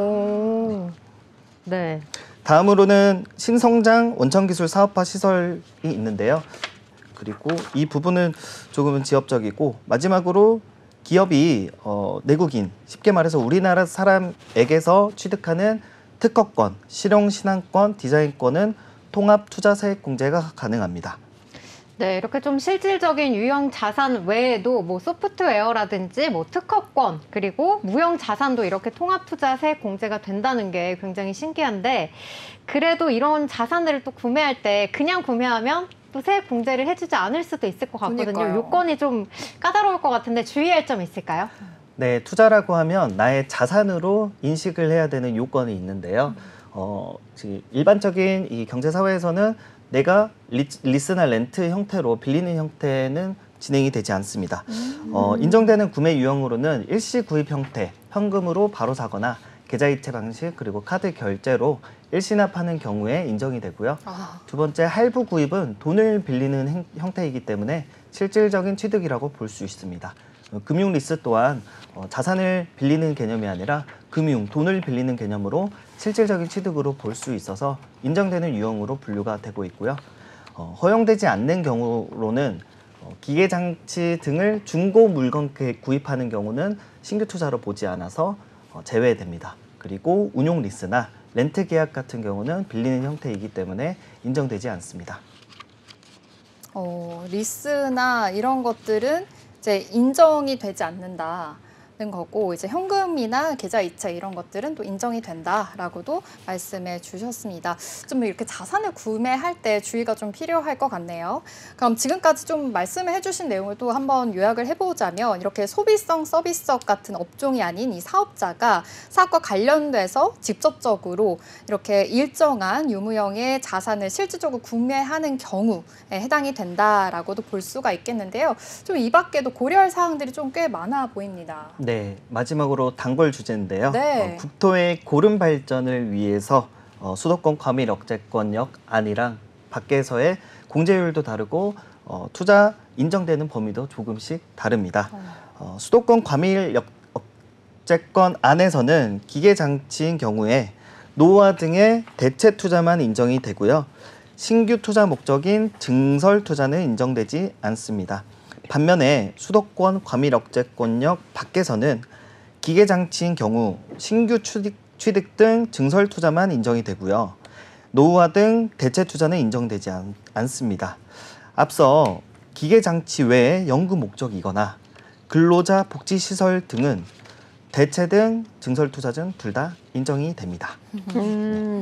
네. 다음으로는 신성장 원천기술 사업화 시설이 있는데요. 그리고 이 부분은 조금은 지엽적이고 마지막으로 기업이 내국인, 쉽게 말해서 우리나라 사람에게서 취득하는 특허권, 실용신안권, 디자인권은 통합투자세액 공제가 가능합니다. 네, 이렇게 좀 실질적인 유형 자산 외에도 뭐 소프트웨어라든지 뭐 특허권 그리고 무형 자산도 이렇게 통합투자세 공제가 된다는 게 굉장히 신기한데 그래도 이런 자산들을 또 구매할 때 그냥 구매하면 또 세액 공제를 해주지 않을 수도 있을 것 같거든요. 그러니까요. 요건이 좀 까다로울 것 같은데 주의할 점 있을까요? 네, 투자라고 하면 나의 자산으로 인식을 해야 되는 요건이 있는데요. 일반적인 이 경제사회에서는 내가 리스나 렌트 형태로 빌리는 형태는 진행이 되지 않습니다. 인정되는 구매 유형으로는 일시 구입 형태, 현금으로 바로 사거나 계좌이체 방식 그리고 카드 결제로 일시납하는 경우에 인정이 되고요. 두 번째 할부 구입은 돈을 빌리는 형태이기 때문에 실질적인 취득이라고 볼 수 있습니다. 금융 리스 또한 자산을 빌리는 개념이 아니라 돈을 빌리는 개념으로 실질적인 취득으로 볼 수 있어서 인정되는 유형으로 분류가 되고 있고요. 허용되지 않는 경우로는 기계장치 등을 중고 물건 구입하는 경우는 신규 투자로 보지 않아서 제외됩니다. 그리고 운용 리스나 렌트 계약 같은 경우는 빌리는 형태이기 때문에 인정되지 않습니다. 리스나 이런 것들은 이제 인정이 되지 않는다는 거고, 이제 현금이나 계좌 이체 이런 것들은 또 인정이 된다라고도 말씀해 주셨습니다. 좀 이렇게 자산을 구매할 때 주의가 좀 필요할 것 같네요. 그럼 지금까지 좀 말씀해 주신 내용을 또 한번 요약을 해보자면, 이렇게 소비성 서비스업 같은 업종이 아닌 이 사업자가 사업과 관련돼서 직접적으로 이렇게 일정한 유무형의 자산을 실질적으로 구매하는 경우에 해당이 된다라고도 볼 수가 있겠는데요. 좀 이 밖에도 고려할 사항들이 좀 꽤 많아 보입니다. 네, 마지막으로 단골 주제인데요. 네. 국토의 고른 발전을 위해서 수도권 과밀 억제권역 안이랑 밖에서의 공제율도 다르고 투자 인정되는 범위도 조금씩 다릅니다. 수도권 과밀 억제권 안에서는 기계 장치인 경우에 노후화 등의 대체 투자만 인정이 되고요. 신규 투자 목적인 증설 투자는 인정되지 않습니다. 반면에 수도권 과밀 억제권역 밖에서는 기계 장치인 경우 신규 취득 등 증설 투자만 인정이 되고요. 노후화 등 대체 투자는 인정되지 않습니다. 앞서 기계 장치 외에 연구 목적이거나 근로자 복지 시설 등은 대체 등 증설 투자 등 둘 다 인정이 됩니다.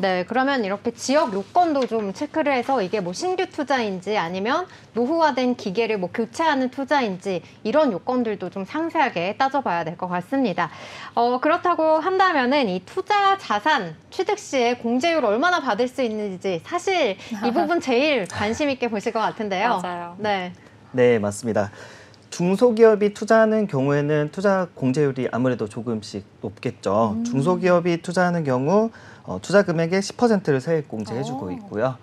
네. 그러면 이렇게 지역 요건도 좀 체크를 해서 이게 뭐 신규 투자인지 아니면 노후화된 기계를 뭐 교체하는 투자인지 이런 요건들도 좀 상세하게 따져봐야 될 것 같습니다. 그렇다고 한다면은 이 투자 자산 취득 시에 공제율을 얼마나 받을 수 있는지 사실 이 부분 제일 관심 있게 보실 것 같은데요. 맞아요. 네. 네, 맞습니다. 중소기업이 투자하는 경우에는 투자 공제율이 아무래도 조금씩 높겠죠. 중소기업이 투자하는 경우 투자 금액의 10%를 세액 공제해주고 있고요.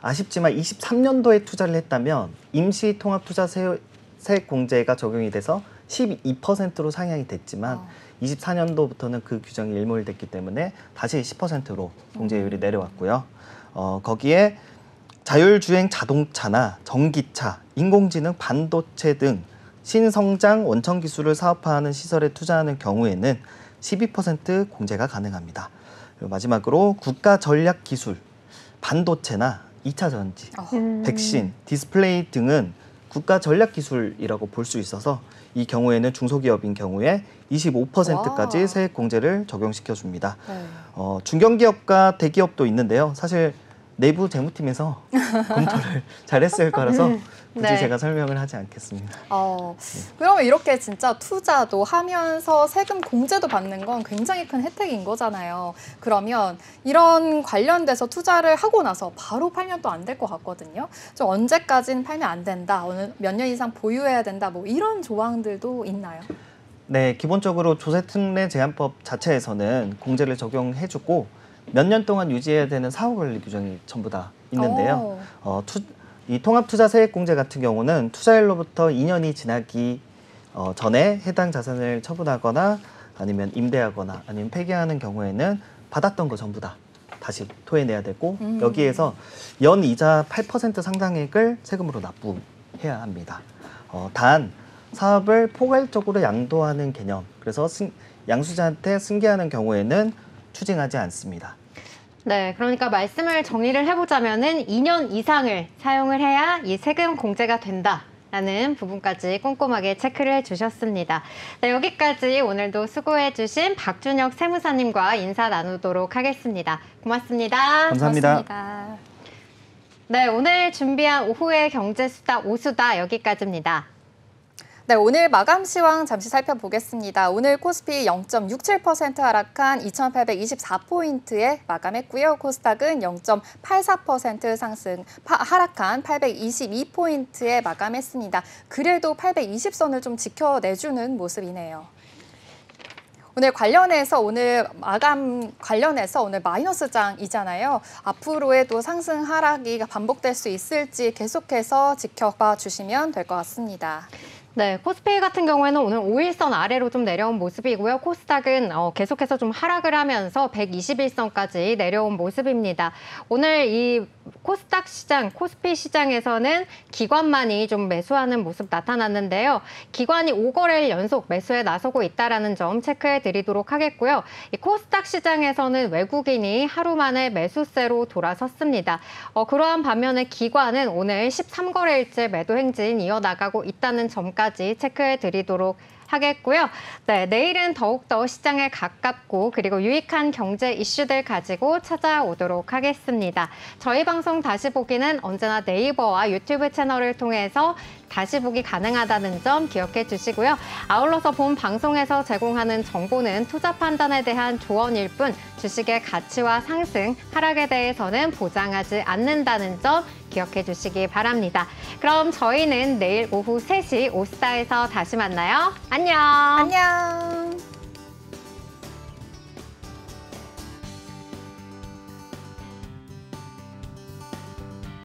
아쉽지만 23년도에 투자를 했다면 임시 통합 투자 세액 공제가 적용이 돼서 12%로 상향이 됐지만 24년도부터는 그 규정이 일몰됐기 때문에 다시 10%로 공제율이 내려왔고요. 거기에 자율주행 자동차나 전기차, 인공지능, 반도체 등 신성장 원천 기술을 사업화하는 시설에 투자하는 경우에는 12% 공제가 가능합니다. 그리고 마지막으로 국가 전략 기술, 반도체나 2차 전지, 백신, 디스플레이 등은 국가 전략 기술이라고 볼 수 있어서 이 경우에는 중소기업인 경우에 25%까지 세액 공제를 적용시켜 줍니다. 네. 중견기업과 대기업도 있는데요. 사실 내부 재무팀에서 검토를 잘했을 거라서 굳이 네. 제가 설명을 하지 않겠습니다. 그러면 이렇게 진짜 투자도 하면서 세금 공제도 받는 건 굉장히 큰 혜택인 거잖아요. 그러면 이런 관련돼서 투자를 하고 나서 바로 팔면 또 안 될 것 같거든요. 좀 언제까지는 팔면 안 된다, 어느 몇 년 이상 보유해야 된다, 뭐 이런 조항들도 있나요? 네, 기본적으로 조세특례 제한법 자체에서는 공제를 적용해주고 몇 년 동안 유지해야 되는 사후관리 규정이 전부 다 있는데요. 이 통합투자세액공제 같은 경우는 투자일로부터 2년이 지나기 전에 해당 자산을 처분하거나 아니면 임대하거나 아니면 폐기하는 경우에는 받았던 거 전부 다 다시 토해내야 되고 여기에서 연이자 8% 상당액을 세금으로 납부해야 합니다. 단 사업을 포괄적으로 양도하는 개념, 그래서 양수자한테 승계하는 경우에는 추징하지 않습니다. 네, 그러니까 말씀을 정리를 해보자면은 2년 이상을 사용을 해야 이 세금 공제가 된다라는 부분까지 꼼꼼하게 체크를 해주셨습니다. 네, 여기까지 오늘도 수고해주신 박준혁 세무사님과 인사 나누도록 하겠습니다. 고맙습니다. 감사합니다. 고맙습니다. 네, 오늘 준비한 오후의 경제수다 오수다 여기까지입니다. 네, 오늘 마감 시황 잠시 살펴보겠습니다. 오늘 코스피 0.67% 하락한 2,824포인트에 마감했고요. 코스닥은 0.84% 상승, 하락한 822포인트에 마감했습니다. 그래도 820선을 좀 지켜내주는 모습이네요. 오늘 마감 관련해서 오늘 마이너스장이잖아요. 앞으로의 또 상승 하락이 반복될 수 있을지 계속해서 지켜봐 주시면 될 것 같습니다. 네, 코스피 같은 경우에는 오늘 5일선 아래로 좀 내려온 모습이고요. 코스닥은 계속해서 좀 하락을 하면서 121선까지 내려온 모습입니다. 오늘 이 코스닥 시장, 코스피 시장에서는 기관만이 좀 매수하는 모습 나타났는데요. 기관이 5거래일 연속 매수에 나서고 있다는 점 체크해 드리도록 하겠고요. 이 코스닥 시장에서는 외국인이 하루 만에 매수세로 돌아섰습니다. 그러한 반면에 기관은 오늘 13거래일째 매도 행진 이어나가고 있다는 점까지 체크해 드리도록 하겠고요. 네, 내일은 더욱더 시장에 가깝고 그리고 유익한 경제 이슈들 가지고 찾아오도록 하겠습니다. 저희 방송 다시 보기는 언제나 네이버와 유튜브 채널을 통해서 다시 보기 가능하다는 점 기억해 주시고요. 아울러서 본 방송에서 제공하는 정보는 투자 판단에 대한 조언일 뿐 주식의 가치와 상승, 하락에 대해서는 보장하지 않는다는 점 기억해 주시기 바랍니다. 그럼 저희는 내일 오후 3시 오스타에서 다시 만나요. 안녕. 안녕.